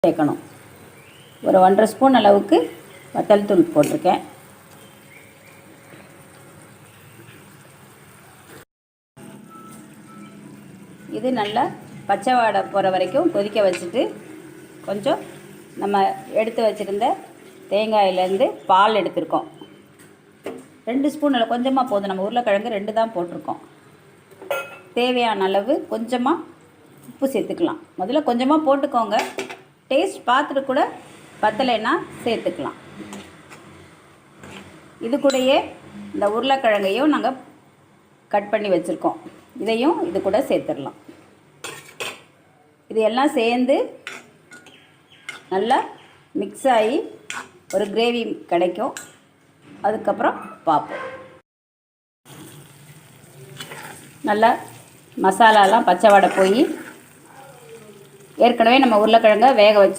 சேர்க்கணும். ஒரு 1.5 ஸ்பூன் அளவுக்கு வத்தல் தூள் போட்டிருக்கேன். இது நல்லா பச்சை வாடை போகிற வரைக்கும் கொதிக்க வச்சுட்டு கொஞ்சம் நம்ம எடுத்து வச்சுருந்த தேங்காயிலேருந்து பால் எடுத்துருக்கோம். 2 ஸ்பூன் அளவு கொஞ்சமாக போதும். நம்ம உருளைக்கிழங்கு 2 தான் போட்டிருக்கோம். தேவையான அளவு கொஞ்சமாக உப்பு சேர்த்துக்கலாம். முதல்ல கொஞ்சமாக போட்டுக்கோங்க. டேஸ்ட் பார்த்துட்டு கூட பத்தலைன்னா சேர்த்துக்கலாம். இது கூடயே இந்த உருளைக்கிழங்கையும் நாங்கள் கட் பண்ணி வச்சுருக்கோம். இதையும் இது கூட சேர்த்துடலாம். இது எல்லாம் சேர்ந்து நல்லா மிக்ஸ் ஆகி ஒரு கிரேவி கிடைக்கும். அதுக்கப்புறம் பார்ப்போம். நல்லா மசாலாலாம் பச்சை வாடை போய் ஏற்கனவே நம்ம உருளைக்கிழங்க வேக வச்சு